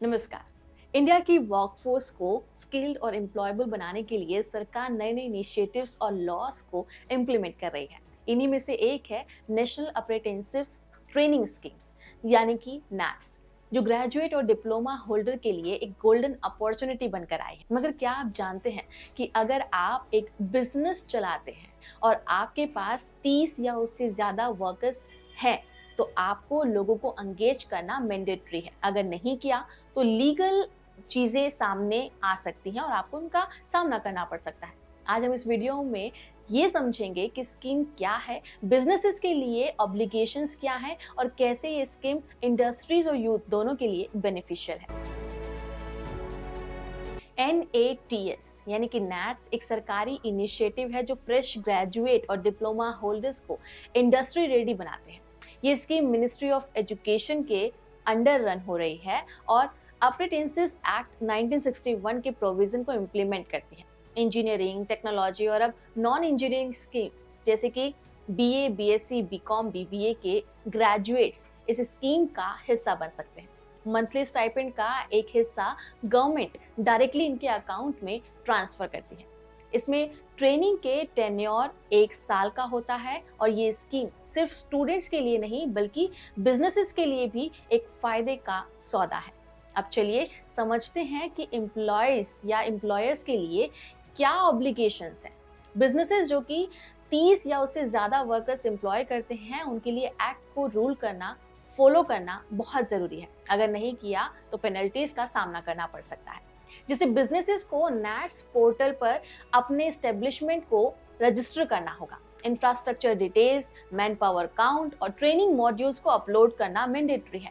नमस्कार। इंडिया की वर्कफोर्स को स्किल्ड और एम्प्लॉयबल बनाने के लिए सरकार नए नए इनिशिएटिव्स और लॉस को इम्प्लीमेंट कर रही है। इन्हीं में से एक है नेशनल अप्रेंटिसशिप ट्रेनिंग स्कीम्स यानी कि नैट्स, जो ग्रेजुएट और डिप्लोमा होल्डर के लिए एक गोल्डन अपॉर्चुनिटी बनकर आई है। मगर क्या आप जानते हैं कि अगर आप एक बिजनेस चलाते हैं और आपके पास 30 या उससे ज्यादा वर्कर्स हैं, तो आपको लोगों को एंगेज करना मैंडेटरी है। अगर नहीं किया तो लीगल चीजें सामने आ सकती हैं और आपको उनका सामना करना पड़ सकता है। आज हम इस वीडियो में ये समझेंगे कि स्कीम क्या है, बिजनेसेस के लिए ऑब्लिगेशंस क्या है और कैसे ये स्कीम इंडस्ट्रीज और यूथ दोनों के लिए बेनिफिशियल है। NATS यानी कि नैट्स एक सरकारी इनिशिएटिव है जो फ्रेश ग्रेजुएट और डिप्लोमा होल्डर्स को इंडस्ट्री रेडी बनाते हैं। ये स्कीम मिनिस्ट्री ऑफ एजुकेशन के अंडर रन हो रही है और अप्रेंटिसेस एक्ट 1961 के प्रोविजन को इम्प्लीमेंट करती है। इंजीनियरिंग, टेक्नोलॉजी और अब नॉन इंजीनियरिंग स्कीम जैसे कि BA, BSc, BCom, BBA के ग्रेजुएट्स इस स्कीम का हिस्सा बन सकते हैं। मंथली स्टाइपेंड का एक हिस्सा गवर्नमेंट डायरेक्टली इनके अकाउंट में ट्रांसफर करती है। इसमें ट्रेनिंग के टेन्योर 1 साल का होता है और ये स्कीम सिर्फ स्टूडेंट्स के लिए नहीं बल्कि बिजनेसेस के लिए भी एक फायदे का सौदा है। अब चलिए समझते हैं कि एम्प्लॉयज या एम्प्लॉयर्स के लिए क्या ऑब्लिगेशंस हैं। बिजनेसेस जो कि 30 या उससे ज्यादा वर्कर्स एम्प्लॉय करते हैं, उनके लिए एक्ट को रूल करना, फॉलो करना बहुत जरूरी है। अगर नहीं किया तो पेनल्टीज का सामना करना पड़ सकता है। जैसे बिजनेसेस को नैट्स पोर्टल पर अपने एस्टेब्लिशमेंट को रजिस्टर करना होगा। Infrastructure details, man power count और ट्रेनिंग मॉड्यूल्स को अपलोड करना मैंडेटरी है।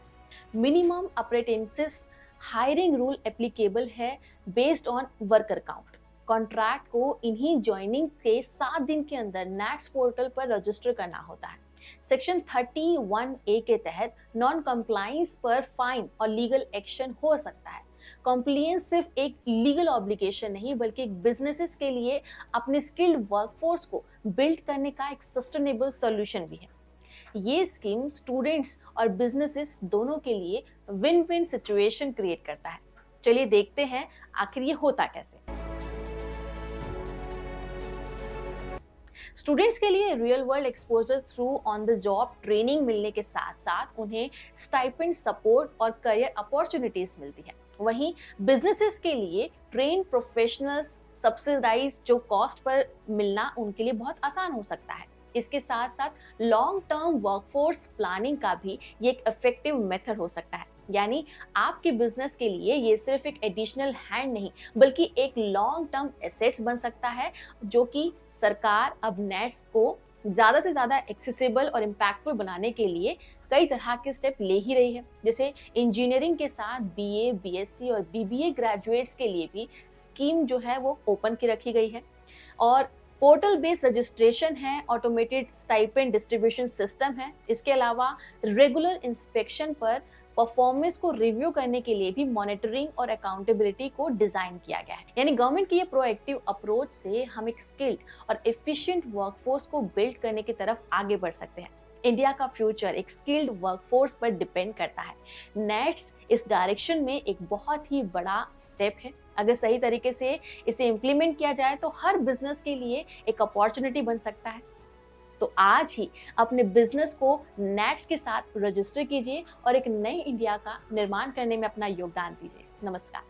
Minimum apprentice hiring rule applicable है based on worker count. Contract को इन्हीं ज्वाइनिंग के 7 दिन के अंदर नैट्स पोर्टल पर रजिस्टर करना होता है। सेक्शन 31A के तहत नॉन कंप्लायंस पर फाइन और लीगल एक्शन हो सकता है। कॉम्प्लायंस सिर्फ एक लीगल ऑब्लिगेशन नहीं बल्कि एक बिजनेसेस के लिए अपने स्किल्ड वर्कफोर्स को बिल्ड करने का एक सस्टेनेबल सॉल्यूशन भी है। ये स्कीम स्टूडेंट्स और बिजनेसेस दोनों के लिए विन विन सिचुएशन क्रिएट करता है। चलिए देखते हैं आखिर ये होता कैसे। स्टूडेंट्स के लिए real world exposure through on the job training मिलने के साथ साथ उन्हें स्टाइपेंड, सपोर्ट और करियर अपॉर्चुनिटीज मिलती है। वहीं बिजनेसेस के लिए ट्रेन प्रोफेशनल्स सब्सिडाइज जो कॉस्ट पर मिलना उनके लिए बहुत आसान हो सकता है। इसके साथ साथ लॉन्ग टर्म वर्कफोर्स प्लानिंग का भी ये एक इफेक्टिव मेथड हो सकता है। यानी आपके बिजनेस के लिए ये सिर्फ एक एडिशनल हैंड नहीं बल्कि एक लॉन्ग टर्म एसेट्स बन सकता है, जो कि सरकार अब नेट्स को ज्यादा से ज्यादा एक्सेसिबल और इम्पैक्टफुल बनाने के लिए कई तरह के स्टेप ले ही रही है। जैसे इंजीनियरिंग के साथ BA, BSc और BBA ग्रेजुएट्स के लिए भी स्कीम जो है वो ओपन की रखी गई है। और पोर्टल बेस्ड रजिस्ट्रेशन है, ऑटोमेटेड स्टाइपेंड डिस्ट्रीब्यूशन सिस्टम है। इसके अलावा रेगुलर इंस्पेक्शन पर परफॉर्मेंस को रिव्यू करने के लिए भी मॉनिटरिंग और अकाउंटेबिलिटी को डिजाइन किया गया है। यानी गवर्नमेंट की ये प्रोएक्टिव अप्रोच से हम एक स्किल्ड और एफिशिएंट वर्कफोर्स को बिल्ड करने की तरफ आगे बढ़ सकते हैं। इंडिया का फ्यूचर एक स्किल्ड वर्कफोर्स पर डिपेंड करता है। नेट्स इस डायरेक्शन में एक बहुत ही बड़ा स्टेप है। अगर सही तरीके से इसे इम्प्लीमेंट किया जाए तो हर बिजनेस के लिए एक अपॉर्चुनिटी बन सकता है। तो आज ही अपने बिजनेस को नेट्स के साथ रजिस्टर कीजिए और एक नए इंडिया का निर्माण करने में अपना योगदान दीजिए। नमस्कार।